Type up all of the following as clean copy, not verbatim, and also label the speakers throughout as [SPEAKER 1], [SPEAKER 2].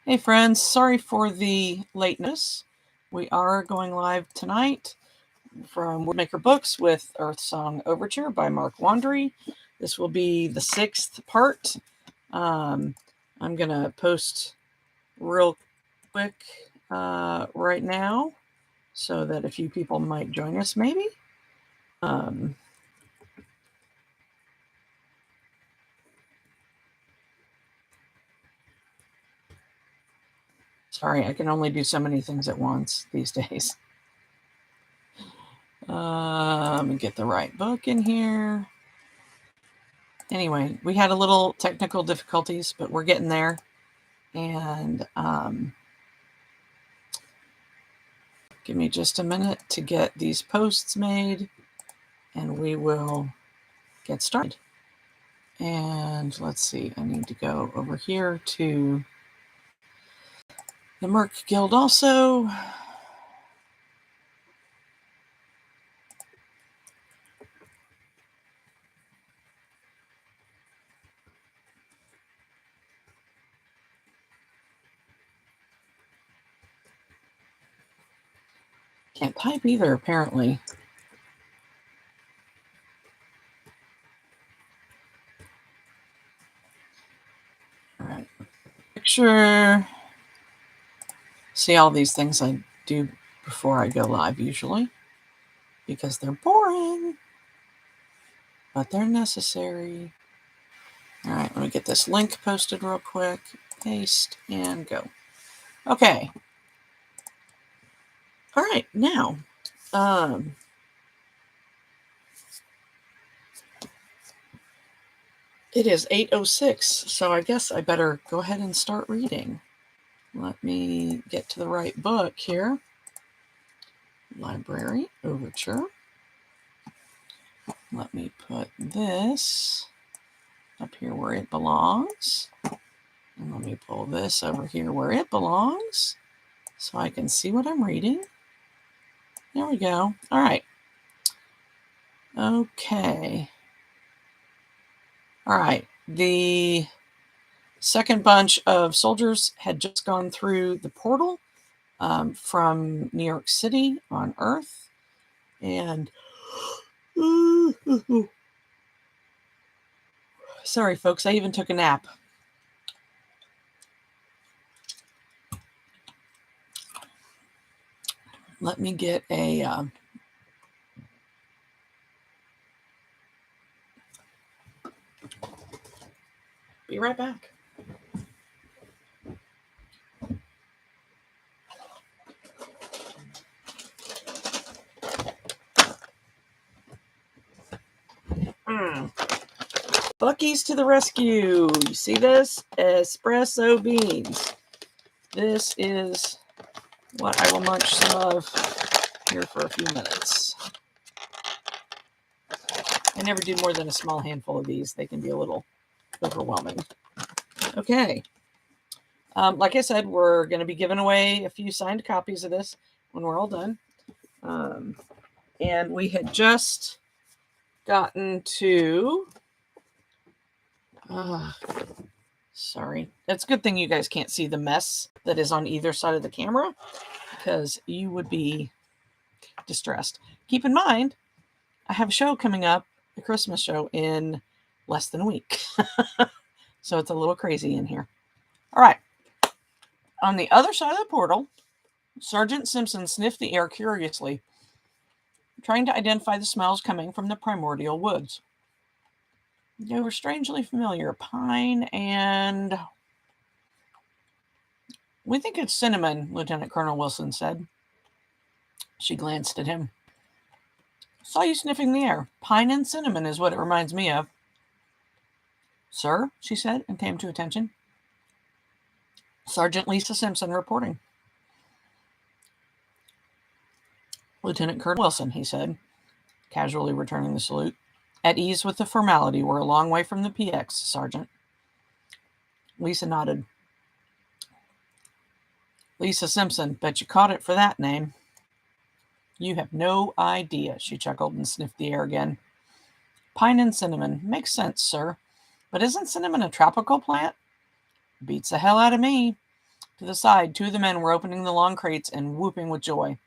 [SPEAKER 1] Hey friends, sorry for the lateness. We are going live tonight from Woodmaker Books with EarthSong Overture by Mark Wandry. This will be the 6th part. I'm going to post real quick right now so that a few people might join us maybe. Sorry, I can only do so many things at once these days. Let me get the right book in here. Anyway, we had a little technical difficulties, but we're getting there. And give me just a minute to get these posts made, and we will get started. And let's see, I need to go over here to the Merc Guild also. Can't type either, apparently. All right. Picture. See all these things I do before I go live usually because they're boring, but they're necessary. All right, let me get this link posted real quick. Paste and go. Okay. All right, now, it is 8:06, so I guess I better go ahead and start reading. Let me get to the right book here. Library, Overture. Let me put this up here where it belongs. And let me pull this over here where it belongs so I can see what I'm reading. There we go. All right. Okay. All right. The second bunch of soldiers had just gone through the portal from New York City on Earth. And sorry, folks, I even took a nap. Let me get a be right back. Bucky's to the rescue. You see this? Espresso beans. This is what I will munch some of here for a few minutes. I never do more than a small handful of these. They can be a little overwhelming. Okay. Like I said, we're going to be giving away a few signed copies of this when we're all done. And we had just gotten to... sorry. It's a good thing you guys can't see the mess that is on either side of the camera because you would be distressed. Keep in mind, I have a show coming up, a Christmas show, in less than a week. So it's a little crazy in here. All right. On the other side of the portal, Sergeant Simpson sniffed the air curiously, trying to identify the smells coming from the primordial woods. They were strangely familiar. Pine and... We think it's cinnamon, Lieutenant Colonel Wilson said. She glanced at him. Saw you sniffing the air. Pine and cinnamon is what it reminds me of. Sir, she said, and came to attention. Sergeant Lisa Simpson reporting. Lieutenant Colonel Wilson, he said, casually returning the salute. At ease with the formality. We're a long way from the PX, Sergeant. Lisa nodded. Lisa Simpson, bet you caught it for that name. You have no idea, she chuckled and sniffed the air again. Pine and cinnamon. Makes sense, sir. But isn't cinnamon a tropical plant? Beats the hell out of me. To the side, two of the men were opening the long crates and whooping with joy.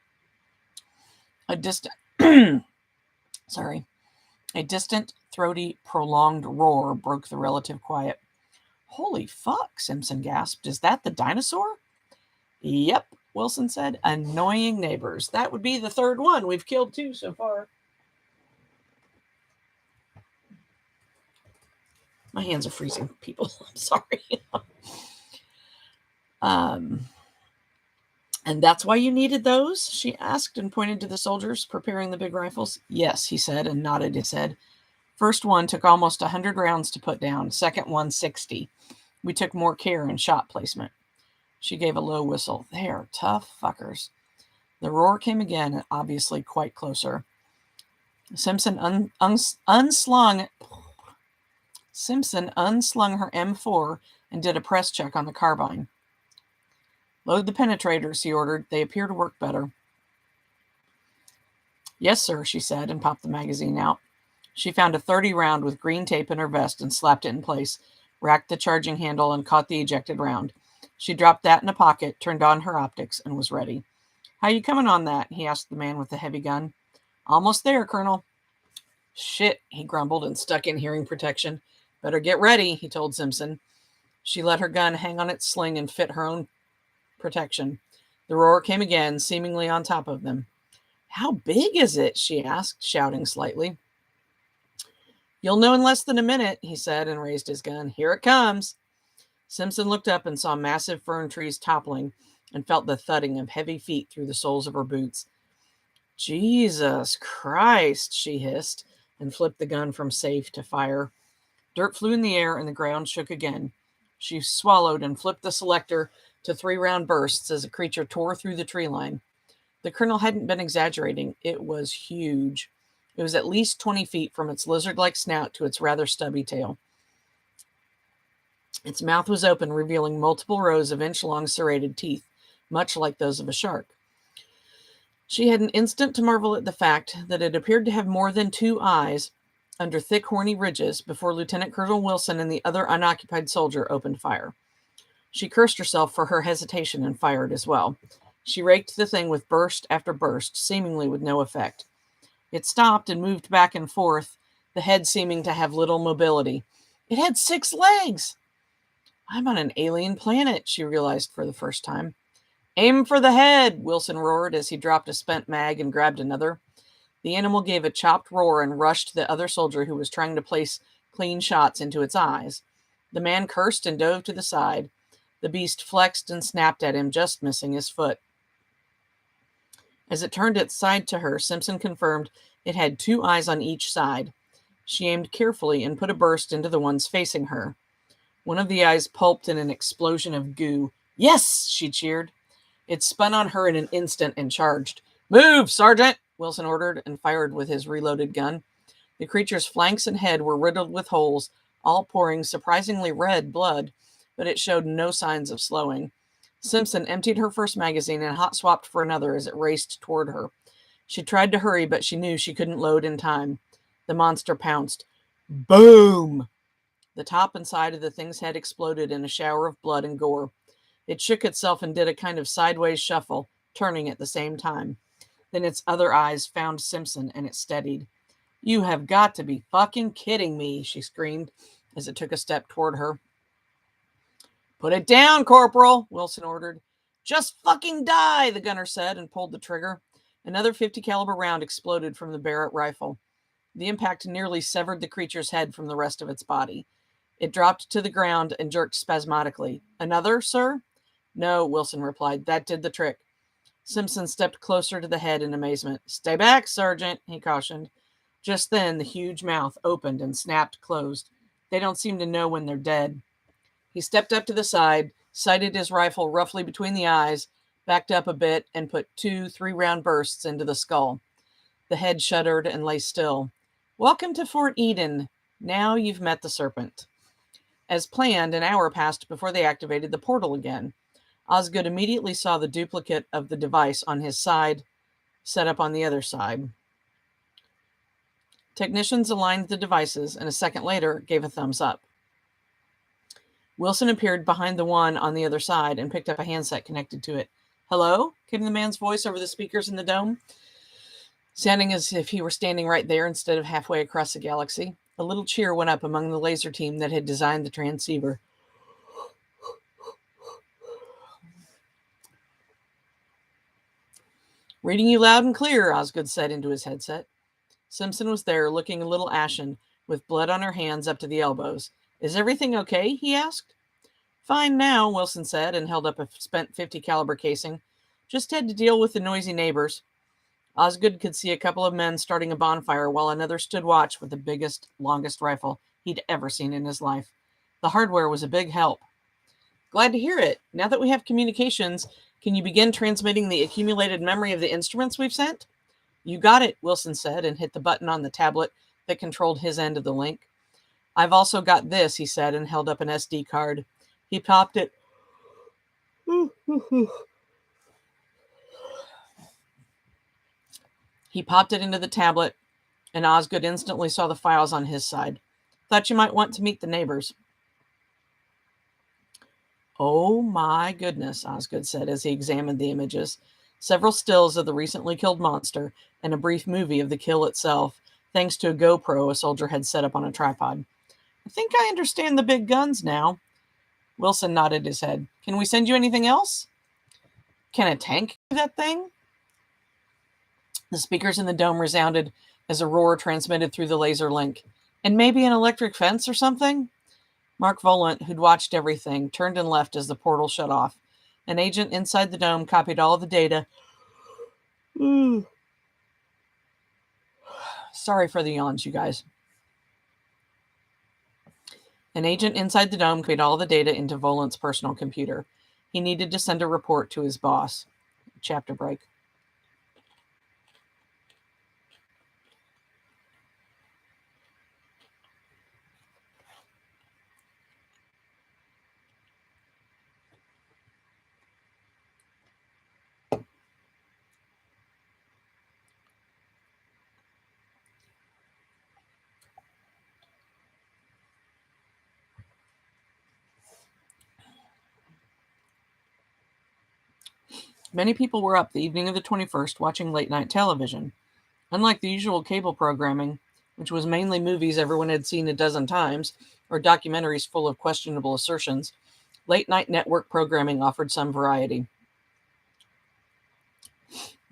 [SPEAKER 1] A distant, throaty, prolonged roar broke the relative quiet. Holy fuck, Simpson gasped. Is that the dinosaur? Yep, Wilson said. Annoying neighbors. That would be the third one. We've killed 2 so far. My hands are freezing, people. I'm sorry. And that's why you needed those? She asked and pointed to the soldiers preparing the big rifles. Yes, he said, and nodded his head. First one took almost 100 rounds to put down. Second one, 60. We took more care in shot placement. She gave a low whistle. They're tough fuckers. The roar came again, obviously quite closer. Simpson unslung her M4 and did a press check on the carbine. Load the penetrators, he ordered. They appear to work better. Yes, sir, she said, and popped the magazine out. She found a 30 round with green tape in her vest and slapped it in place, racked the charging handle, and caught the ejected round. She dropped that in a pocket, turned on her optics, and was ready. How you coming on that? He asked the man with the heavy gun. Almost there, Colonel. Shit, he grumbled and stuck in hearing protection. Better get ready, he told Simpson. She let her gun hang on its sling and fit her own protection. The roar came again, seemingly on top of them. How big is it? She asked, shouting slightly. You'll know in less than a minute, he said, and raised his gun. Here it comes. Simpson looked up and saw massive fern trees toppling and felt the thudding of heavy feet through the soles of her boots. Jesus Christ, she hissed and flipped the gun from safe to fire. Dirt flew in the air and the ground shook again. She swallowed and flipped the selector to 3 round bursts as a creature tore through the tree line. The colonel hadn't been exaggerating. It was huge. It was at least 20 feet from its lizard-like snout to its rather stubby tail. Its mouth was open, revealing multiple rows of inch-long serrated teeth, much like those of a shark. She had an instant to marvel at the fact that it appeared to have more than 2 eyes under thick, horny ridges before Lieutenant Colonel Wilson and the other unoccupied soldier opened fire. She cursed herself for her hesitation and fired as well. She raked the thing with burst after burst, seemingly with no effect. It stopped and moved back and forth, the head seeming to have little mobility. It had 6 legs! I'm on an alien planet, she realized for the first time. Aim for the head, Wilson roared as he dropped a spent mag and grabbed another. The animal gave a chopped roar and rushed the other soldier who was trying to place clean shots into its eyes. The man cursed and dove to the side. The beast flexed and snapped at him, just missing his foot. As it turned its side to her, Simpson confirmed it had 2 eyes on each side. She aimed carefully and put a burst into the ones facing her. One of the eyes pulped in an explosion of goo. Yes, she cheered. It spun on her in an instant and charged. Move, Sergeant, Wilson ordered and fired with his reloaded gun. The creature's flanks and head were riddled with holes, all pouring surprisingly red blood, but it showed no signs of slowing. Simpson emptied her first magazine and hot swapped for another as it raced toward her. She tried to hurry, but she knew she couldn't load in time. The monster pounced. Boom! The top and side of the thing's head exploded in a shower of blood and gore. It shook itself and did a kind of sideways shuffle, turning at the same time. Then its other eyes found Simpson, and it steadied. You have got to be fucking kidding me, she screamed as it took a step toward her. Put it down, Corporal, Wilson ordered. Just fucking die, the gunner said and pulled the trigger. Another 50 caliber round exploded from the Barrett rifle. The impact nearly severed the creature's head from the rest of its body. It dropped to the ground and jerked spasmodically. Another, sir? No, Wilson replied. That did the trick. Simpson stepped closer to the head in amazement. Stay back, Sergeant, he cautioned. Just then, the huge mouth opened and snapped closed. They don't seem to know when they're dead. He stepped up to the side, sighted his rifle roughly between the eyes, backed up a bit, and put 2 3-round bursts into the skull. The head shuddered and lay still. Welcome to Fort Eden. Now you've met the serpent. As planned, an hour passed before they activated the portal again. Osgood immediately saw the duplicate of the device on his side, set up on the other side. Technicians aligned the devices, and a second later gave a thumbs up. Wilson appeared behind the one on the other side and picked up a handset connected to it. "Hello?" came the man's voice over the speakers in the dome, sounding as if he were standing right there instead of halfway across the galaxy. A little cheer went up among the laser team that had designed the transceiver. "Reading you loud and clear," Osgood said into his headset. Simpson was there, looking a little ashen, with blood on her hands up to the elbows. "Is everything okay?" he asked. "Fine now," Wilson said, and held up a spent .50 caliber casing. "Just had to deal with the noisy neighbors." Osgood could see a couple of men starting a bonfire while another stood watch with the biggest, longest rifle he'd ever seen in his life. The hardware was a big help. "Glad to hear it. Now that we have communications, can you begin transmitting the accumulated memory of the instruments we've sent?" "You got it," Wilson said, and hit the button on the tablet that controlled his end of the link. "I've also got this," he said, and held up an SD card. He popped it. He popped it into the tablet, and Osgood instantly saw the files on his side. "Thought you might want to meet the neighbors." "Oh my goodness," Osgood said as he examined the images. Several stills of the recently killed monster and a brief movie of the kill itself, thanks to a GoPro a soldier had set up on a tripod. "I think I understand the big guns now." Wilson nodded his head. "Can we send you anything else?" "Can a tank do that thing?" The speakers in the dome resounded as a roar transmitted through the laser link. "And maybe an electric fence or something?" Mark Volant, who'd watched everything, turned and left as the portal shut off. An agent inside the dome copied all of the data. Sorry for the yawns, you guys. An agent inside the dome copied all the data into Volant's personal computer. He needed to send a report to his boss. Chapter break. Many people were up the evening of the 21st watching late-night television. Unlike the usual cable programming, which was mainly movies everyone had seen a dozen times, or documentaries full of questionable assertions, late-night network programming offered some variety.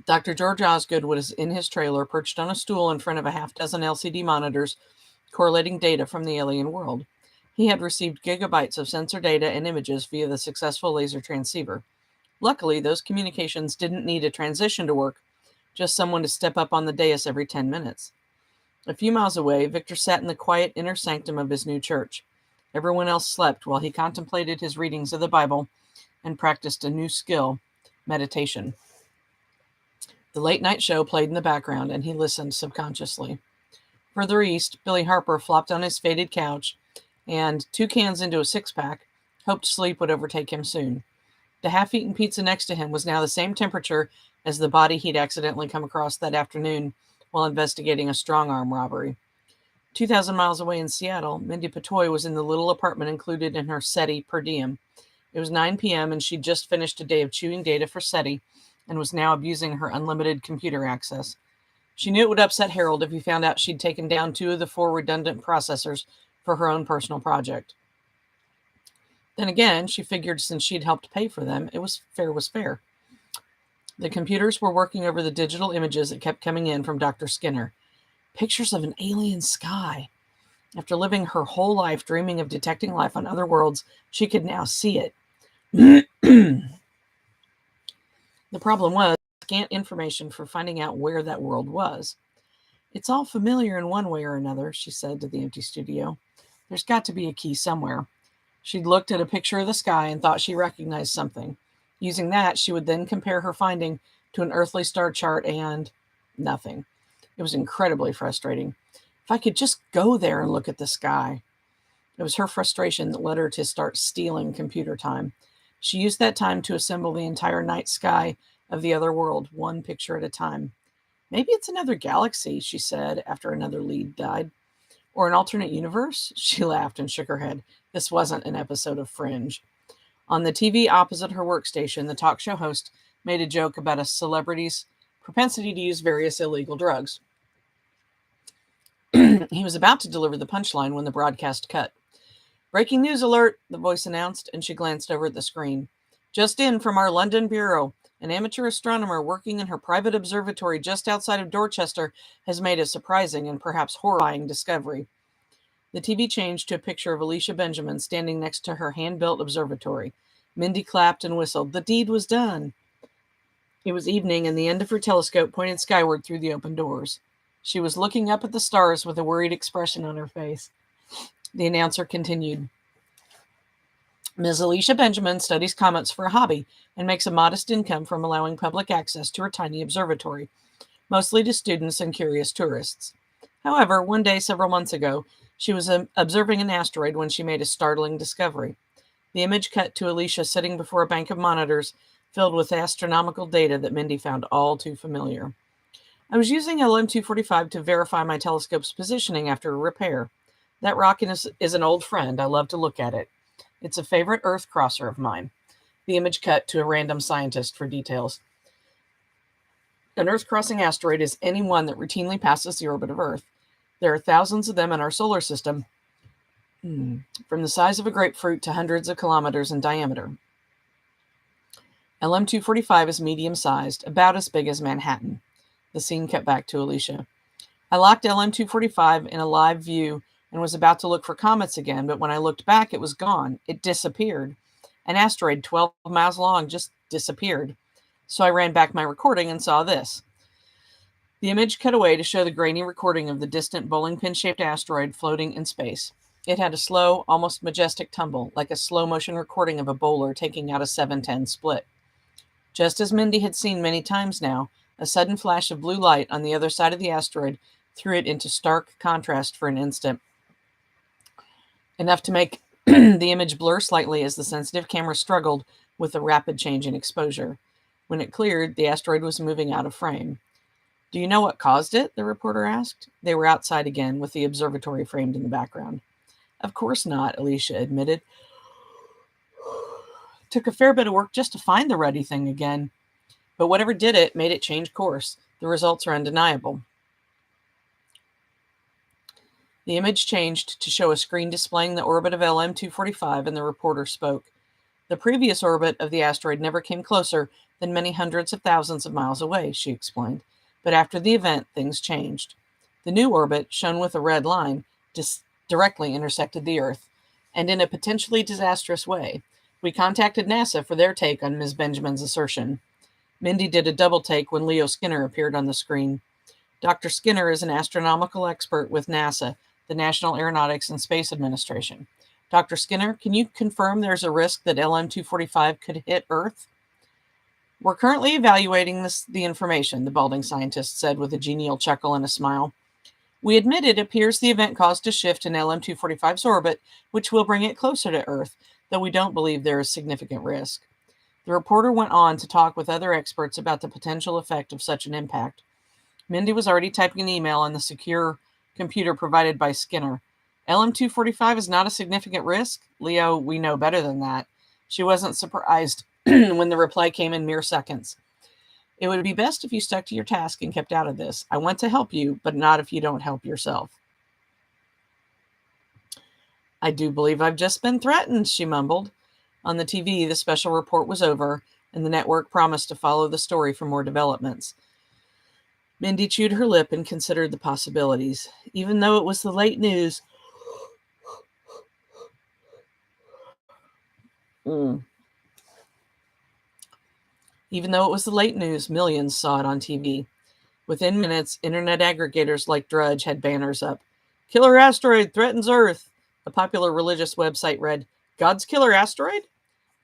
[SPEAKER 1] Dr. George Osgood was in his trailer, perched on a stool in front of a half-dozen LCD monitors, correlating data from the alien world. He had received gigabytes of sensor data and images via the successful laser transceiver. Luckily, those communications didn't need a transition to work, just someone to step up on the dais every 10 minutes. A few miles away, Victor sat in the quiet inner sanctum of his new church. Everyone else slept while he contemplated his readings of the Bible and practiced a new skill, meditation. The late-night show played in the background, and he listened subconsciously. Further east, Billy Harper flopped on his faded couch and, 2 cans into a six-pack, hoped sleep would overtake him soon. The half-eaten pizza next to him was now the same temperature as the body he'd accidentally come across that afternoon while investigating a strong-arm robbery. 2,000 miles away in Seattle, Mindy Patoy was in the little apartment included in her SETI per diem. It was 9 p.m., and she'd just finished a day of chewing data for SETI and was now abusing her unlimited computer access. She knew it would upset Harold if he found out she'd taken down 2 of the 4 redundant processors for her own personal project. Then again, she figured since she'd helped pay for them, it was fair. The computers were working over the digital images that kept coming in from Dr. Skinner. Pictures of an alien sky. After living her whole life dreaming of detecting life on other worlds, she could now see it. The problem was scant information for finding out where that world was. "It's all familiar in one way or another," she said to the empty studio. "There's got to be a key somewhere." She'd looked at a picture of the sky and thought she recognized something. Using that, she would then compare her finding to an earthly star chart and nothing. It was incredibly frustrating. If I could just go there and look at the sky. It was her frustration that led her to start stealing computer time. She used that time to assemble the entire night sky of the other world, one picture at a time. "Maybe it's another galaxy," she said after another lead died. "Or an alternate universe?" She laughed and shook her head. This wasn't an episode of Fringe. On the TV opposite her workstation, the talk show host made a joke about a celebrity's propensity to use various illegal drugs. He was about to deliver the punchline when the broadcast cut. "Breaking news alert," the voice announced, and she glanced over at the screen. "Just in from our London bureau. An amateur astronomer working in her private observatory just outside of Dorchester has made a surprising and perhaps horrifying discovery." The TV changed to a picture of Alicia Benjamin standing next to her hand-built observatory. Mindy clapped and whistled. The deed was done. It was evening, and the end of her telescope pointed skyward through the open doors. She was looking up at the stars with a worried expression on her face. The announcer continued. "Ms. Alicia Benjamin studies comets for a hobby and makes a modest income from allowing public access to her tiny observatory, mostly to students and curious tourists. However, one day several months ago, she was observing an asteroid when she made a startling discovery." The image cut to Alicia sitting before a bank of monitors filled with astronomical data that Mindy found all too familiar. "I was using LM-245 to verify my telescope's positioning after a repair. That rock is an old friend. I love to look at it. It's a favorite Earth crosser of mine." The image cut to a random scientist for details. An Earth-crossing asteroid is any one that routinely passes the orbit of Earth. There are thousands of them in our solar system, from the size of a grapefruit to hundreds of kilometers in diameter. LM-245 is medium-sized, about as big as Manhattan. The scene cut back to Alicia. "I locked LM-245 in a live view and was about to look for comets again, but when I looked back, it was gone. It disappeared. An asteroid 12 miles long just disappeared. So I ran back my recording and saw this." The image cut away to show the grainy recording of the distant bowling pin-shaped asteroid floating in space. It had a slow, almost majestic tumble, like a slow-motion recording of a bowler taking out a 7-10 split. Just as Mindy had seen many times now, a sudden flash of blue light on the other side of the asteroid threw it into stark contrast for an instant, enough to make the image blur slightly as the sensitive camera struggled with the rapid change in exposure. When it cleared, the asteroid was moving out of frame. "Do you know what caused it?" the reporter asked. They were outside again, with the observatory framed in the background. "Of course not," Alicia admitted. "It took a fair bit of work just to find the ruddy thing again. But whatever did it made it change course. The results are undeniable." The image changed to show a screen displaying the orbit of LM-245, and the reporter spoke. "The previous orbit of the asteroid never came closer than many hundreds of thousands of miles away," she explained. "But after the event, things changed. The new orbit, shown with a red line, directly intersected the Earth, and in a potentially disastrous way. We contacted NASA for their take on Ms. Benjamin's assertion." Mindy did a double take when Leo Skinner appeared on the screen. Dr. Skinner is an astronomical expert with NASA, the National Aeronautics and Space Administration. "Dr. Skinner, can you confirm there's a risk that LM-245 could hit Earth?" "We're currently evaluating the information," the balding scientist said with a genial chuckle and a smile. "We admit it appears the event caused a shift in LM-245's orbit, which will bring it closer to Earth, though we don't believe there is significant risk." The reporter went on to talk with other experts about the potential effect of such an impact. Mindy was already typing an email on the secure computer provided by Skinner. "LM-245 is not a significant risk? Leo, we know better than that." She wasn't surprised when the reply came in mere seconds. "It would be best if you stuck to your task and kept out of this. I want to help you, but not if you don't help yourself." "I do believe I've just been threatened," she mumbled. On the TV, the special report was over, and the network promised to follow the story for more developments. Mindy chewed her lip and considered the possibilities. Even though it was the late news, millions saw it on TV. Within minutes, internet aggregators like Drudge had banners up. "Killer asteroid threatens Earth." A popular religious website read, "God's killer asteroid?"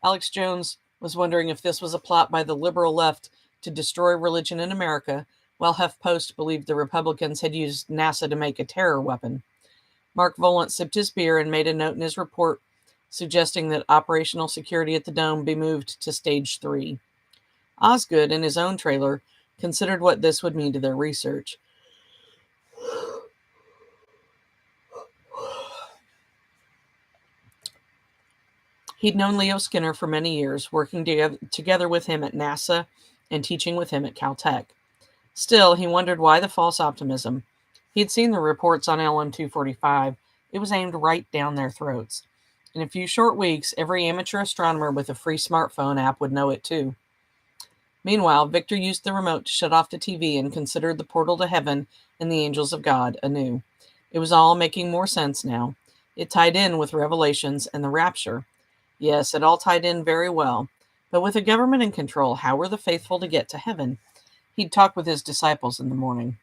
[SPEAKER 1] Alex Jones was wondering if this was a plot by the liberal left to destroy religion in America, while HuffPost believed the Republicans had used NASA to make a terror weapon. Mark Volant sipped his beer and made a note in his report suggesting that operational security at the Dome be moved to Stage 3. Osgood, in his own trailer, considered what this would mean to their research. He'd known Leo Skinner for many years, working together with him at NASA and teaching with him at Caltech. Still, he wondered why the false optimism. He'd seen the reports on LM-245. It was aimed right down their throats. In a few short weeks, every amateur astronomer with a free smartphone app would know it too. Meanwhile, Victor used the remote to shut off the TV and considered the portal to heaven and the angels of God anew. It was all making more sense now. It tied in with Revelations and the rapture. Yes, it all tied in very well. But with a government in control, how were the faithful to get to heaven? He'd talk with his disciples in the morning.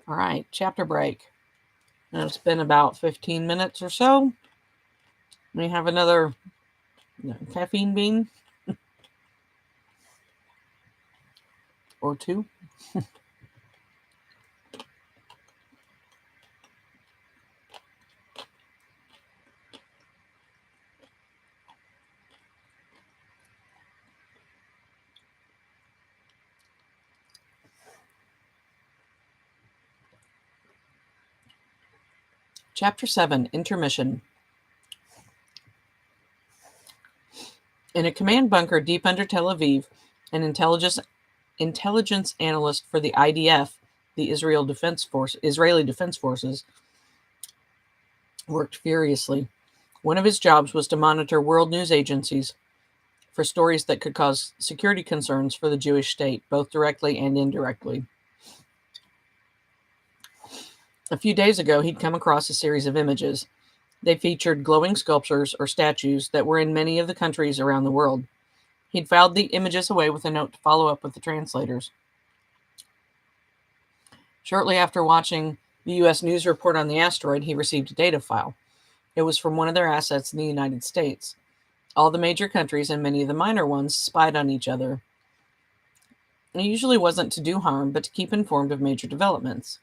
[SPEAKER 1] All right, chapter break. And it's been about 15 minutes or so. We have another caffeine bean or two. Chapter 7, Intermission. In a command bunker deep under Tel Aviv, an intelligence analyst for the IDF, the Israeli Defense Forces, worked furiously. One of his jobs was to monitor world news agencies for stories that could cause security concerns for the Jewish state, both directly and indirectly. A few days ago, he'd come across a series of images. They featured glowing sculptures or statues that were in many of the countries around the world. He'd filed the images away with a note to follow up with the translators. Shortly after watching the U.S. news report on the asteroid, he received a data file. It was from one of their assets in the United States. All the major countries and many of the minor ones spied on each other. It usually wasn't to do harm, but to keep informed of major developments.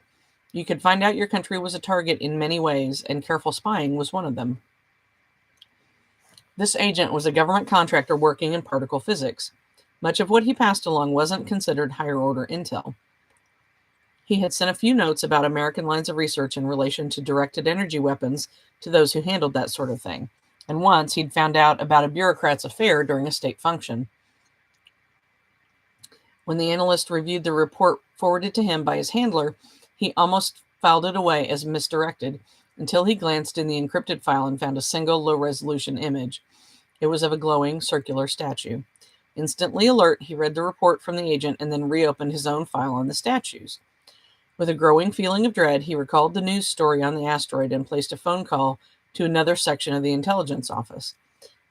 [SPEAKER 1] You could find out your country was a target in many ways, and careful spying was one of them. This agent was a government contractor working in particle physics. Much of what he passed along wasn't considered higher-order intel. He had sent a few notes about American lines of research in relation to directed energy weapons to those who handled that sort of thing. And once he'd found out about a bureaucrat's affair during a state function. When the analyst reviewed the report forwarded to him by his handler, he almost filed it away as misdirected until he glanced in the encrypted file and found a single low-resolution image. It was of a glowing circular statue. Instantly alert, he read the report from the agent and then reopened his own file on the statues. With a growing feeling of dread, he recalled the news story on the asteroid and placed a phone call to another section of the intelligence office.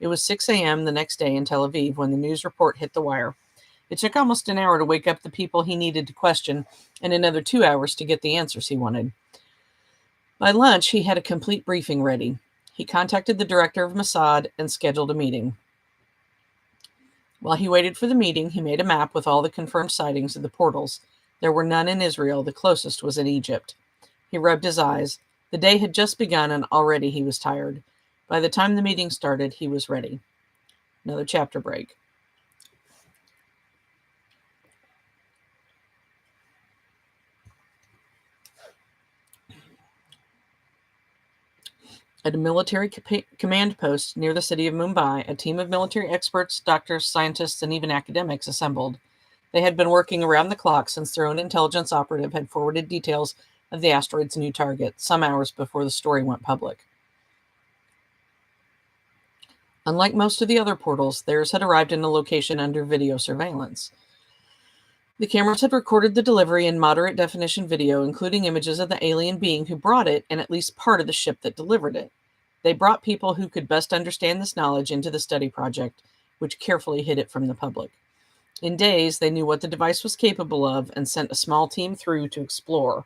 [SPEAKER 1] It was 6 a.m. the next day in Tel Aviv when the news report hit the wire. It took almost an hour to wake up the people he needed to question and another 2 hours to get the answers he wanted. By lunch, he had a complete briefing ready. He contacted the director of Mossad and scheduled a meeting. While he waited for the meeting, he made a map with all the confirmed sightings of the portals. There were none in Israel. The closest was in Egypt. He rubbed his eyes. The day had just begun and already he was tired. By the time the meeting started, he was ready. Another chapter break. At a military command post near the city of Mumbai, a team of military experts, doctors, scientists, and even academics assembled. They had been working around the clock since their own intelligence operative had forwarded details of the asteroid's new target, some hours before the story went public. Unlike most of the other portals, theirs had arrived in a location under video surveillance. The cameras had recorded the delivery in moderate definition video, including images of the alien being who brought it and at least part of the ship that delivered it. They brought people who could best understand this knowledge into the study project, which carefully hid it from the public. In days, they knew what the device was capable of and sent a small team through to explore.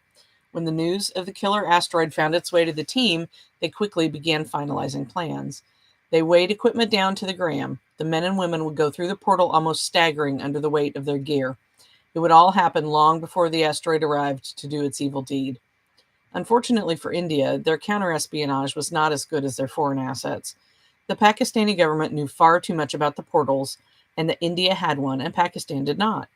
[SPEAKER 1] When the news of the killer asteroid found its way to the team, they quickly began finalizing plans. They weighed equipment down to the gram. The men and women would go through the portal almost staggering under the weight of their gear. It would all happen long before the asteroid arrived to do its evil deed. Unfortunately for India, their counter-espionage was not as good as their foreign assets. The Pakistani government knew far too much about the portals, and that India had one and Pakistan did not.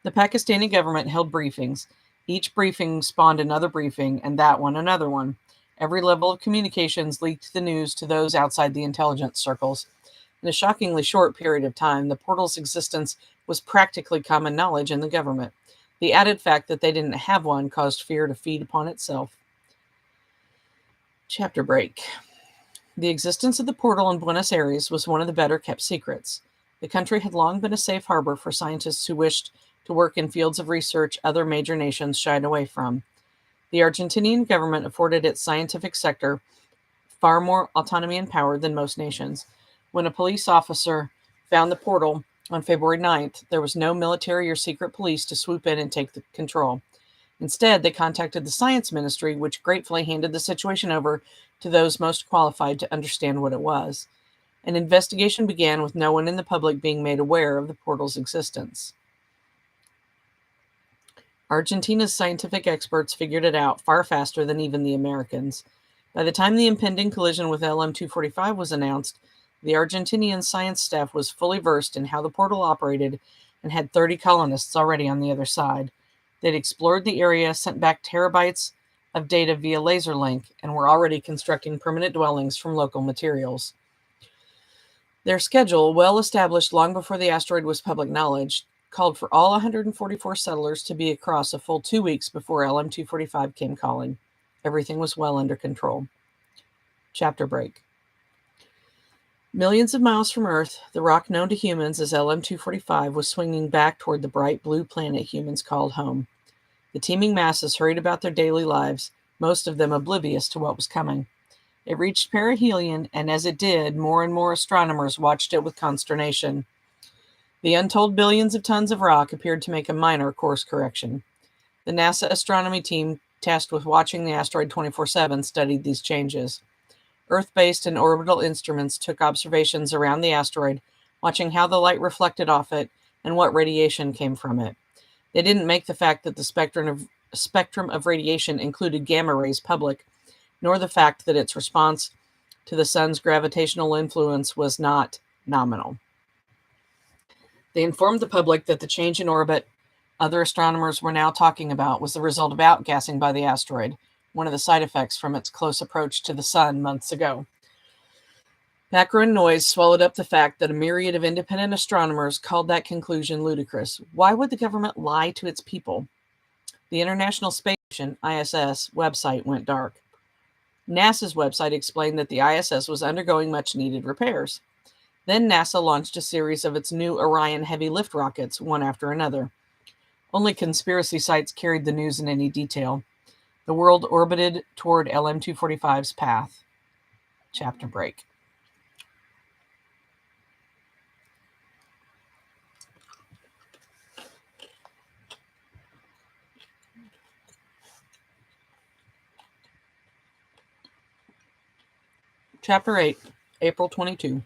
[SPEAKER 1] The Pakistani government held briefings. Each briefing spawned another briefing, and that one another one. Every level of communications leaked the news to those outside the intelligence circles. In a shockingly short period of time, the portal's existence was practically common knowledge in the government. The added fact that they didn't have one caused fear to feed upon itself. Chapter break. The existence of the portal in Buenos Aires was one of the better kept secrets. The country had long been a safe harbor for scientists who wished to work in fields of research other major nations shied away from. The Argentinian government afforded its scientific sector far more autonomy and power than most nations. When a police officer found the portal on February 9th, there was no military or secret police to swoop in and take the control. Instead, they contacted the science ministry, which gratefully handed the situation over to those most qualified to understand what it was. An investigation began with no one in the public being made aware of the portal's existence. Argentina's scientific experts figured it out far faster than even the Americans. By the time the impending collision with LM-245 was announced, the Argentinian science staff was fully versed in how the portal operated and had 30 colonists already on the other side. They'd explored the area, sent back terabytes of data via laser link, and were already constructing permanent dwellings from local materials. Their schedule, well established long before the asteroid was public knowledge, called for all 144 settlers to be across a full 2 weeks before LM-245 came calling. Everything was well under control. Chapter break. Millions of miles from Earth, the rock known to humans as LM-245 was swinging back toward the bright blue planet humans called home. The teeming masses hurried about their daily lives, most of them oblivious to what was coming. It reached perihelion, and as it did, more and more astronomers watched it with consternation. The untold billions of tons of rock appeared to make a minor course correction. The NASA astronomy team, tasked with watching the asteroid 24/7, studied these changes. Earth-based and orbital instruments took observations around the asteroid, watching how the light reflected off it and what radiation came from it. They didn't make the fact that the spectrum of radiation included gamma rays public, nor the fact that its response to the sun's gravitational influence was not nominal. They informed the public that the change in orbit other astronomers were now talking about was the result of outgassing by the asteroid, one of the side effects from its close approach to the sun months ago. Background noise swallowed up the fact that a myriad of independent astronomers called that conclusion ludicrous. Why would the government lie to its people? The International Space Station, ISS, website went dark. NASA's website explained that the ISS was undergoing much-needed repairs. Then NASA launched a series of its new Orion heavy lift rockets, one after another. Only conspiracy sites carried the news in any detail. The world orbited toward LM-245's path. Chapter break. Chapter 8, April 22.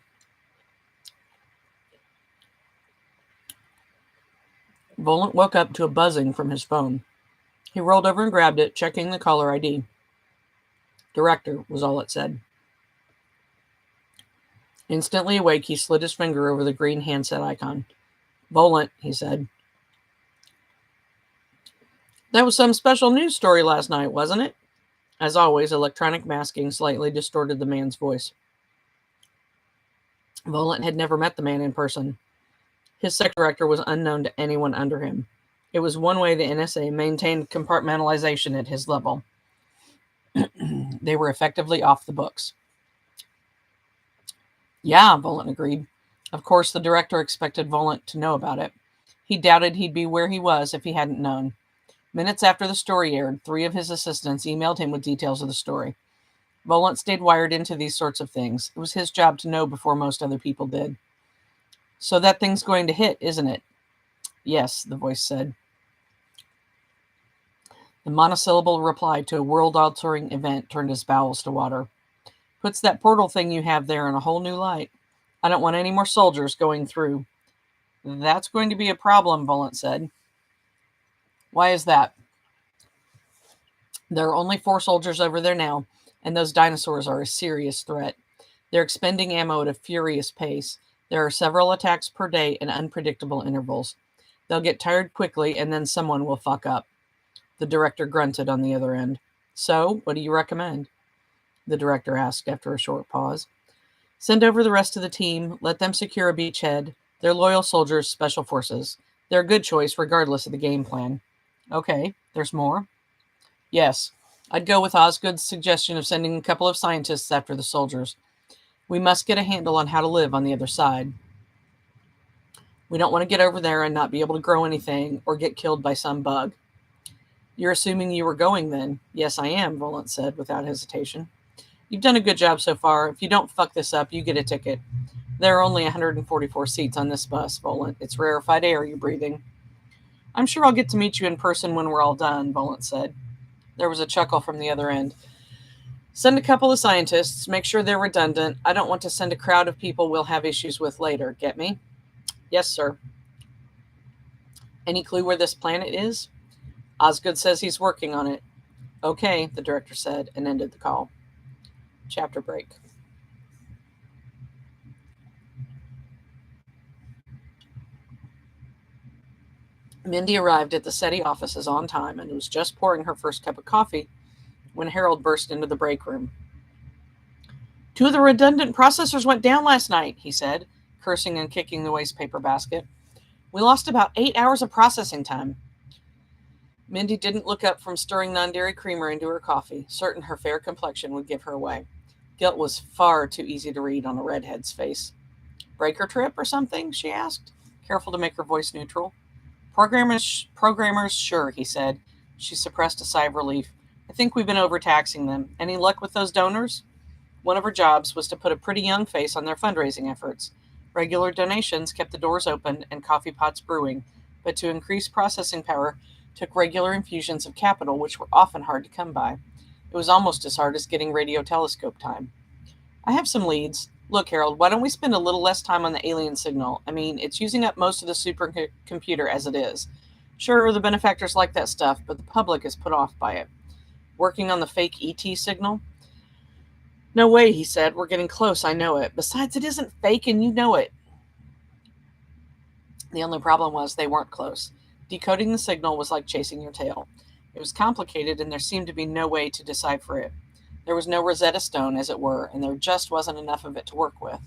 [SPEAKER 1] Volant woke up to a buzzing from his phone. He rolled over and grabbed it, checking the caller ID. Director was all it said. Instantly awake, he slid his finger over the green handset icon. Volant, he said. That was some special news story last night, wasn't it? As always, electronic masking slightly distorted the man's voice. Volant had never met the man in person. His sector director was unknown to anyone under him. It was one way the NSA maintained compartmentalization at his level. They were effectively off the books. Yeah, Volant agreed. Of course, the director expected Volant to know about it. He doubted he'd be where he was if he hadn't known. Minutes after the story aired, 3 of his assistants emailed him with details of the story. Volant stayed wired into these sorts of things. It was his job to know before most other people did. So that thing's going to hit, isn't it? Yes, the voice said. The monosyllable reply to a world-altering event turned his bowels to water. Puts that portal thing you have there in a whole new light. I don't want any more soldiers going through. That's going to be a problem, Volant said. Why is that? There are only 4 soldiers over there now, and those dinosaurs are a serious threat. They're expending ammo at a furious pace. There are several attacks per day in unpredictable intervals. They'll get tired quickly, and then someone will fuck up. The director grunted on the other end. So, what do you recommend? the director asked after a short pause. Send over the rest of the team. Let them secure a beachhead. They're loyal soldiers, special forces. They're a good choice regardless of the game plan. Okay, there's more? Yes. I'd go with Osgood's suggestion of sending a couple of scientists after the soldiers. We must get a handle on how to live on the other side. We don't want to get over there and not be able to grow anything or get killed by some bug. You're assuming you were going then? Yes, I am, Volant said without hesitation. You've done a good job so far. If you don't fuck this up, you get a ticket. There are only 144 seats on this bus, Volant. It's rarefied air you're breathing. I'm sure I'll get to meet you in person when we're all done, Volant said. There was a chuckle from the other end. Send a couple of scientists. Make sure they're redundant. I don't want to send a crowd of people we'll have issues with later. Get me? Yes, sir. Any clue where this planet is? Osgood says he's working on it. Okay, the director said, and ended the call. Chapter break. Mindy arrived at the SETI offices on time and was just pouring her first cup of coffee when Harold burst into the break room. 2 of the redundant processors went down last night, he said, cursing and kicking the waste paper basket. We lost about 8 hours of processing time. Mindy didn't look up from stirring non-dairy creamer into her coffee, certain her fair complexion would give her away. Guilt was far too easy to read on a redhead's face. Breaker trip or something? She asked, careful to make her voice neutral. Programmers, sure, he said. She suppressed a sigh of relief. I think we've been overtaxing them. Any luck with those donors? One of her jobs was to put a pretty young face on their fundraising efforts. Regular donations kept the doors open and coffee pots brewing, but to increase processing power took regular infusions of capital, which were often hard to come by. It was almost as hard as getting radio telescope time. I have some leads. Look, Harold, why don't we spend a little less time on the alien signal? I mean, it's using up most of the supercomputer as it is. Sure, the benefactors like that stuff, but the public is put off by it. Working on the fake ET signal? No way, he said. We're getting close, I know it. Besides, it isn't fake and you know it. The only problem was they weren't close. Decoding the signal was like chasing your tail. It was complicated and there seemed to be no way to decipher it. There was no Rosetta Stone, as it were, and there just wasn't enough of it to work with.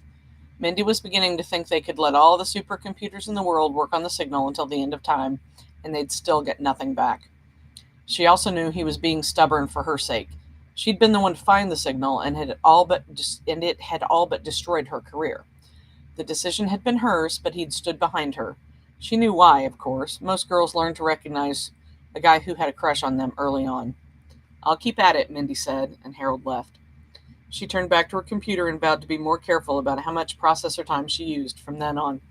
[SPEAKER 1] Mindy was beginning to think they could let all the supercomputers in the world work on the signal until the end of time, and they'd still get nothing back. She also knew he was being stubborn for her sake. She'd been the one to find the signal, and it had all but destroyed her career. The decision had been hers, but he'd stood behind her. She knew why, of course. Most girls learned to recognize a guy who had a crush on them early on. I'll keep at it, Mindy said, and Harold left. She turned back to her computer and vowed to be more careful about how much processor time she used from then on.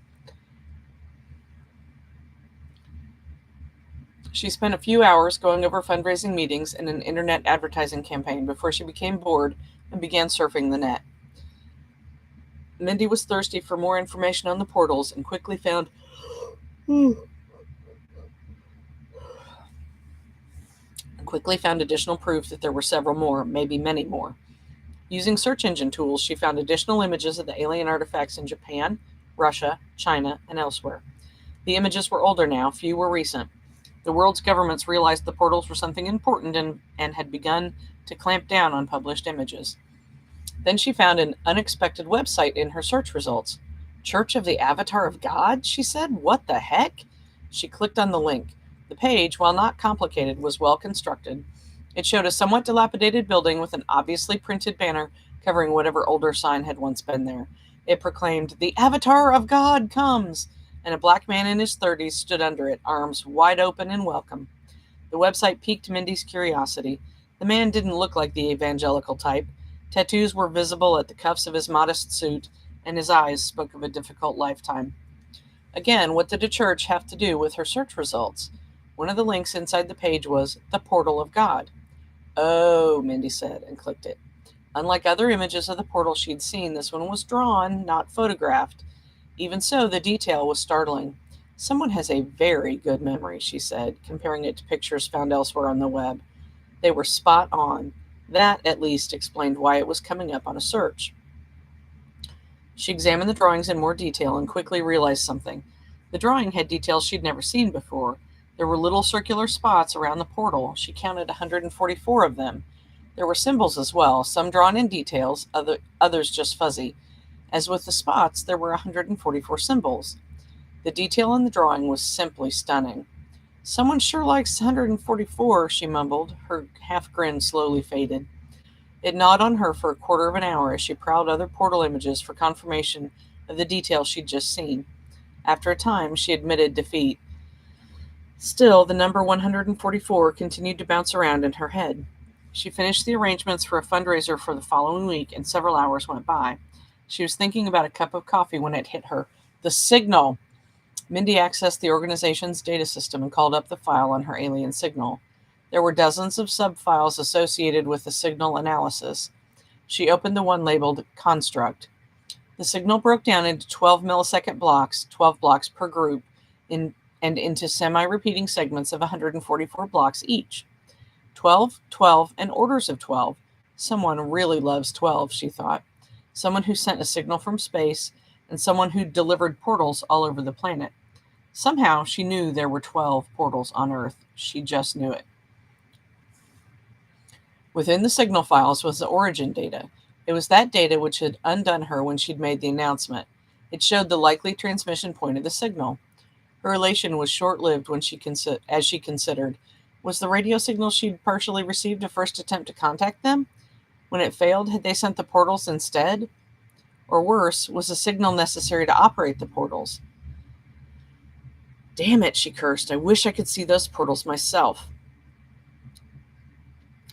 [SPEAKER 1] She spent a few hours going over fundraising meetings and an internet advertising campaign before she became bored and began surfing the net. Mindy was thirsty for more information on the portals and quickly found additional proof that there were several more, maybe many more. Using search engine tools, she found additional images of the alien artifacts in Japan, Russia, China, and elsewhere. The images were older now, few were recent. The world's governments realized the portals were something important and had begun to clamp down on published images. Then she found an unexpected website in her search results. Church of the Avatar of God, she said. What the heck? She clicked on the link. The page, while not complicated, was well constructed. It showed a somewhat dilapidated building with an obviously printed banner covering whatever older sign had once been there. It proclaimed, "The Avatar of God comes!" and a black man in his 30s stood under it, arms wide open in welcome. The website piqued Mindy's curiosity. The man didn't look like the evangelical type. Tattoos were visible at the cuffs of his modest suit, and his eyes spoke of a difficult lifetime. Again, what did a church have to do with her search results? One of the links inside the page was the Portal of God. Oh, Mindy said, and clicked it. Unlike other images of the portal she'd seen, this one was drawn, not photographed. Even so, the detail was startling. Someone has a very good memory, she said, comparing it to pictures found elsewhere on the web. They were spot on. That, at least, explained why it was coming up on a search. She examined the drawings in more detail and quickly realized something. The drawing had details she'd never seen before. There were little circular spots around the portal. She counted 144 of them. There were symbols as well, some drawn in details, others just fuzzy. As with the spots, there were 144 symbols. The detail in the drawing was simply stunning. Someone sure likes 144, she mumbled. Her half grin slowly faded. It gnawed on her for a quarter of an hour as she prowled other portal images for confirmation of the detail she'd just seen. After a time, she admitted defeat. Still, the number 144 continued to bounce around in her head. She finished the arrangements for a fundraiser for the following week, and several hours went by. She was thinking about a cup of coffee when it hit her. The signal! Mindy accessed the organization's data system and called up the file on her alien signal. There were dozens of subfiles associated with the signal analysis. She opened the one labeled Construct. The signal broke down into 12 millisecond blocks, 12 blocks per group, and into semi-repeating segments of 144 blocks each. 12, 12, and orders of 12. Someone really loves 12, she thought. Someone who sent a signal from space, and someone who delivered portals all over the planet. Somehow she knew there were 12 portals on Earth. She just knew it. Within the signal files was the origin data. It was that data which had undone her when she'd made the announcement. It showed the likely transmission point of the signal. Her elation was short-lived when as she considered. Was the radio signal she'd partially received a first attempt to contact them? When it failed, had they sent the portals instead? Or worse, was the signal necessary to operate the portals? Damn it, she cursed. I wish I could see those portals myself.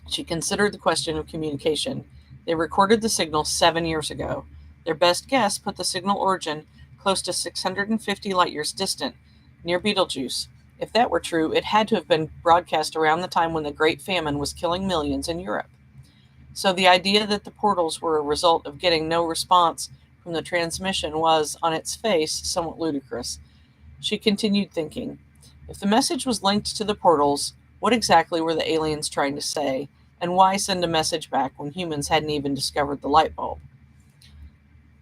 [SPEAKER 1] She considered the question of communication. They recorded the signal 7 years ago. Their best guess put the signal origin close to 650 light years distant, near Betelgeuse. If that were true, it had to have been broadcast around the time when the Great Famine was killing millions in Europe. So the idea that the portals were a result of getting no response from the transmission was, on its face, somewhat ludicrous. She continued thinking. If the message was linked to the portals, what exactly were the aliens trying to say? And why send a message back when humans hadn't even discovered the light bulb?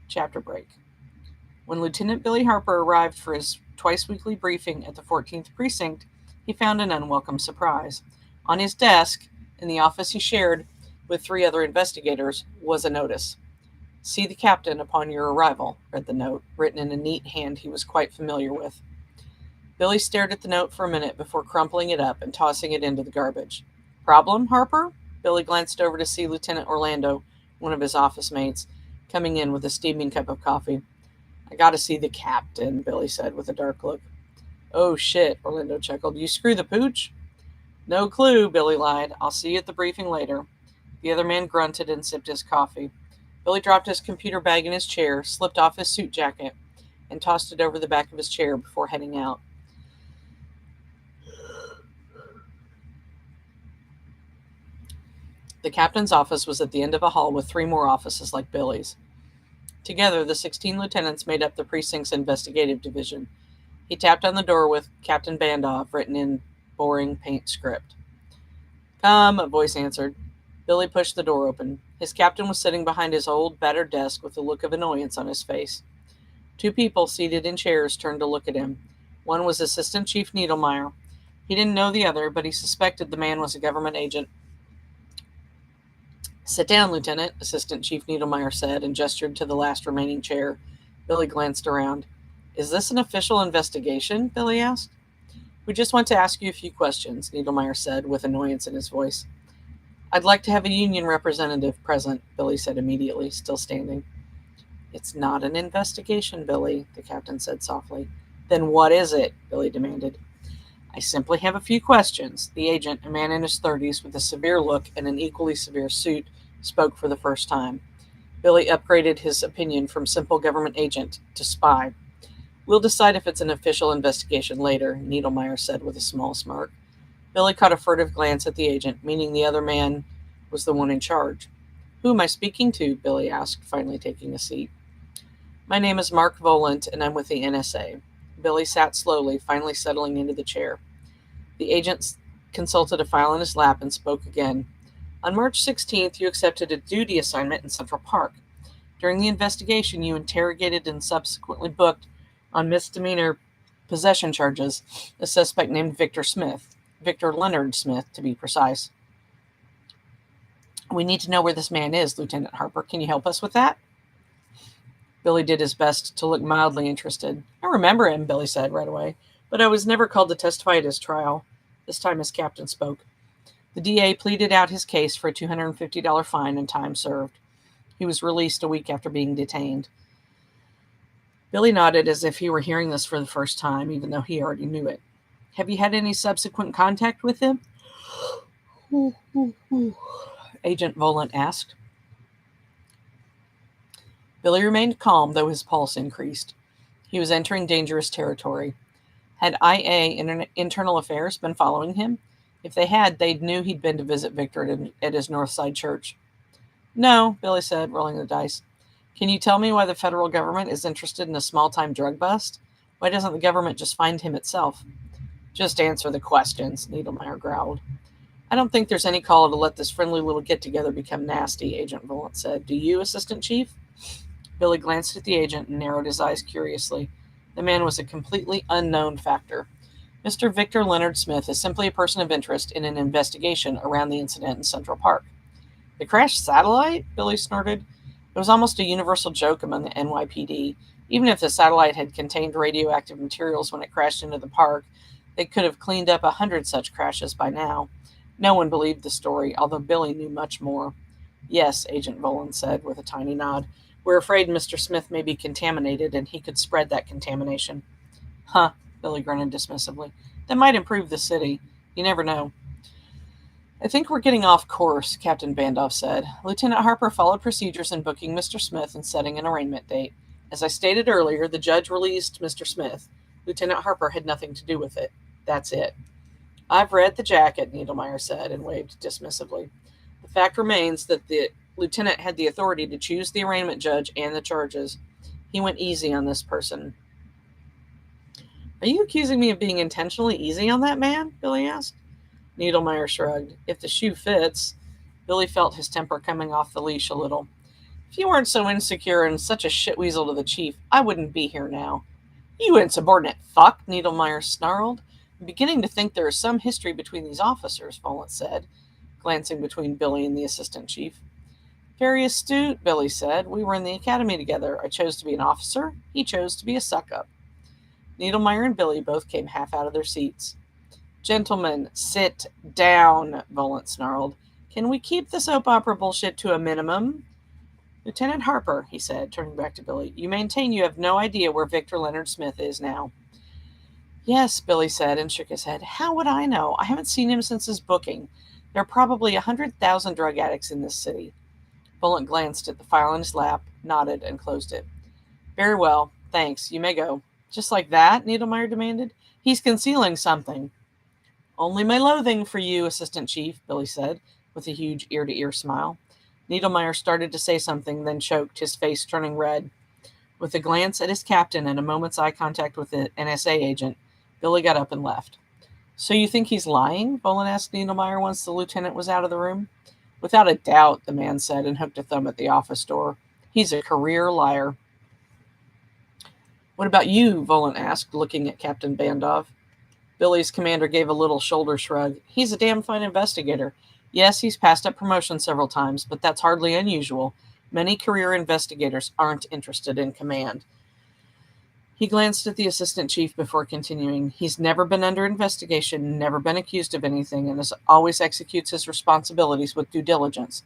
[SPEAKER 1] Chapter break. When Lieutenant Billy Harper arrived for his twice-weekly briefing at the 14th Precinct, he found an unwelcome surprise. On his desk, in the office he shared with 3 other investigators, was a notice. See the captain upon your arrival, read the note, written in a neat hand he was quite familiar with. Billy stared at the note for a minute before crumpling it up and tossing it into the garbage. Problem, Harper? Billy glanced over to see Lieutenant Orlando, one of his office mates, coming in with a steaming cup of coffee. I gotta see the captain, Billy said with a dark look. Oh shit, Orlando chuckled. You screw the pooch? No clue, Billy lied. I'll see you at the briefing later. The other man grunted and sipped his coffee. Billy dropped his computer bag in his chair, slipped off his suit jacket, and tossed it over the back of his chair before heading out. The captain's office was at the end of a hall with 3 more offices like Billy's. Together, the 16 lieutenants made up the precinct's investigative division. He tapped on the door with Captain Bandov written in boring paint script. Come, a voice answered. Billy pushed the door open. His captain was sitting behind his old, battered desk with a look of annoyance on his face. 2 people seated in chairs turned to look at him. One was Assistant Chief Needlemeyer. He didn't know the other, but he suspected the man was a government agent. Sit down, Lieutenant, Assistant Chief Needlemeyer said, and gestured to the last remaining chair. Billy glanced around. Is this an official investigation? Billy asked. We just want to ask you a few questions, Needlemeyer said, with annoyance in his voice. I'd like to have a union representative present, Billy said immediately, still standing. It's not an investigation, Billy, the captain said softly. Then what is it? Billy demanded. I simply have a few questions. The agent, a man in his 30s with a severe look and an equally severe suit, spoke for the first time. Billy upgraded his opinion from simple government agent to spy. We'll decide if it's an official investigation later, Needlemeyer said with a small smirk. Billy caught a furtive glance at the agent, meaning the other man was the one in charge. Who am I speaking to? Billy asked, finally taking a seat. My name is Mark Volant, and I'm with the NSA. Billy sat slowly, finally settling into the chair. The agent consulted a file in his lap and spoke again. On March 16th, you accepted a duty assignment in Central Park. During the investigation, you interrogated and subsequently booked on misdemeanor possession charges a suspect named Victor Leonard Smith, to be precise. We need to know where this man is, Lieutenant Harper. Can you help us with that? Billy did his best to look mildly interested. I remember him, Billy said right away, but I was never called to testify at his trial. This time his captain spoke. The DA pleaded out his case for a $250 fine and time served. He was released a week after being detained. Billy nodded as if he were hearing this for the first time, even though he already knew it. Have you had any subsequent contact with him? Agent Volant asked. Billy remained calm, though his pulse increased. He was entering dangerous territory. Had IA Internal Affairs been following him? If they had, they knew he'd been to visit Victor at his Northside church. No, Billy said, rolling the dice. Can you tell me why the federal government is interested in a small-time drug bust? Why doesn't the government just find him itself? Just answer the questions, Needlemeyer growled. I don't think there's any call to let this friendly little get-together become nasty, Agent Volant said. Do you, Assistant Chief? Billy glanced at the agent and narrowed his eyes curiously. The man was a completely unknown factor. Mr. Victor Leonard Smith is simply a person of interest in an investigation around the incident in Central Park. The crashed satellite? Billy snorted. It was almost a universal joke among the NYPD. Even if the satellite had contained radioactive materials when it crashed into the park, they could have cleaned up 100 such crashes by now. No one believed the story, although Billy knew much more. Yes, Agent Volant said, with a tiny nod. We're afraid Mr. Smith may be contaminated, and he could spread that contamination. Huh, Billy grunted dismissively. That might improve the city. You never know. I think we're getting off course, Captain Bandoff said. Lieutenant Harper followed procedures in booking Mr. Smith and setting an arraignment date. As I stated earlier, the judge released Mr. Smith. Lieutenant Harper had nothing to do with it. That's it. I've read the jacket, Needlemeyer said, and waved dismissively. The fact remains that the lieutenant had the authority to choose the arraignment judge and the charges. He went easy on this person. Are you accusing me of being intentionally easy on that man? Billy asked. Needlemeyer shrugged. If the shoe fits. Billy felt his temper coming off the leash a little. If you weren't so insecure and such a shitweasel to the chief, I wouldn't be here now. You insubordinate fuck, Needlemeyer snarled. I'm beginning to think there is some history between these officers, Volant said, glancing between Billy and the assistant chief. Very astute, Billy said. We were in the academy together. I chose to be an officer. He chose to be a suck-up. Needlemeyer and Billy both came half out of their seats. Gentlemen, sit down, Volant snarled. Can we keep the soap opera bullshit to a minimum? Lieutenant Harper, he said, turning back to Billy, you maintain you have no idea where Victor Leonard Smith is now. Yes, Billy said and shook his head. How would I know? I haven't seen him since his booking. There are probably 100,000 drug addicts in this city. Volant glanced at the file in his lap, nodded, and closed it. Very well, thanks. You may go. Just like that? Needlemeyer demanded. He's concealing something. Only my loathing for you, Assistant Chief, Billy said, with a huge ear-to-ear smile. Needlemeyer started to say something, then choked, his face turning red. With a glance at his captain and a moment's eye contact with the NSA agent, Billy got up and left. So you think he's lying? Volant asked Needlemeyer once the lieutenant was out of the room. Without a doubt, the man said, and hooked a thumb at the office door. He's a career liar. What about you? Volant asked, looking at Captain Bandoff. Billy's commander gave a little shoulder shrug. He's a damn fine investigator. Yes, he's passed up promotion several times, but that's hardly unusual. Many career investigators aren't interested in command. He glanced at the assistant chief before continuing. He's never been under investigation, never been accused of anything, and always executes his responsibilities with due diligence.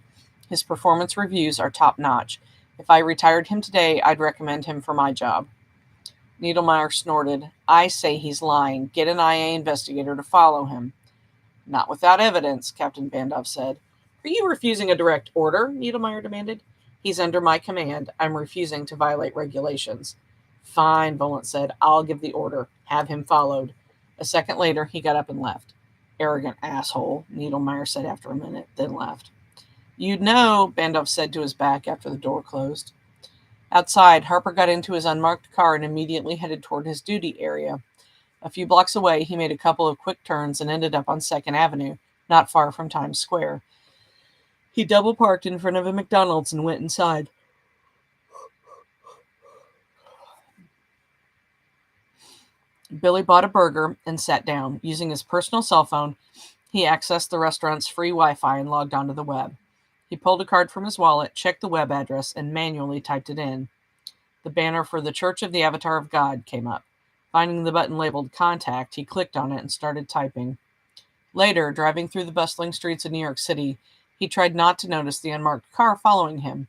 [SPEAKER 1] His performance reviews are top-notch. If I retired him today, I'd recommend him for my job. Needlemeyer snorted. I say he's lying. Get an IA investigator to follow him. Not without evidence, Captain Bandoff said. Are you refusing a direct order? Needlemeyer demanded. He's under my command. I'm refusing to violate regulations. Fine, Volant said. I'll give the order. Have him followed. A second later, he got up and left. Arrogant asshole, Needlemeyer said after a minute, then left. You'd know, Bandoff said to his back after the door closed. Outside, Harper got into his unmarked car and immediately headed toward his duty area. A few blocks away, he made a couple of quick turns and ended up on 2nd Avenue, not far from Times Square. He double-parked in front of a McDonald's and went inside. Billy bought a burger and sat down. Using his personal cell phone, he accessed the restaurant's free Wi-Fi and logged onto the web. He pulled a card from his wallet, checked the web address, and manually typed it in. The banner for the Church of the Avatar of God came up. Finding the button labeled Contact, he clicked on it and started typing. Later, driving through the bustling streets of New York City, he tried not to notice the unmarked car following him.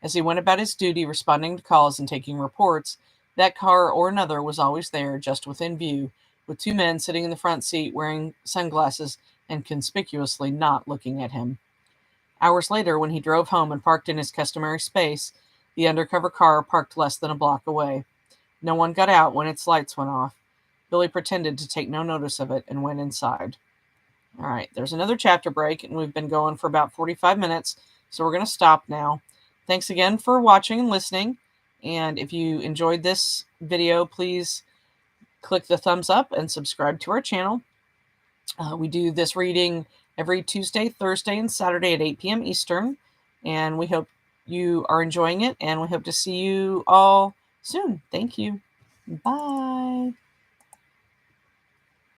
[SPEAKER 1] As he went about his duty responding to calls and taking reports, that car or another was always there, just within view, with two men sitting in the front seat wearing sunglasses and conspicuously not looking at him. Hours later, when he drove home and parked in his customary space, the undercover car parked less than a block away. No one got out when its lights went off. Billy pretended to take no notice of it and went inside. All right, there's another chapter break, and we've been going for about 45 minutes, so we're going to stop now. Thanks again for watching and listening, and if you enjoyed this video, please click the thumbs up and subscribe to our channel. We do this reading every Tuesday, Thursday, and Saturday at 8 p.m. Eastern, and we hope you are enjoying it, and we hope to see you all soon. Thank you. Bye.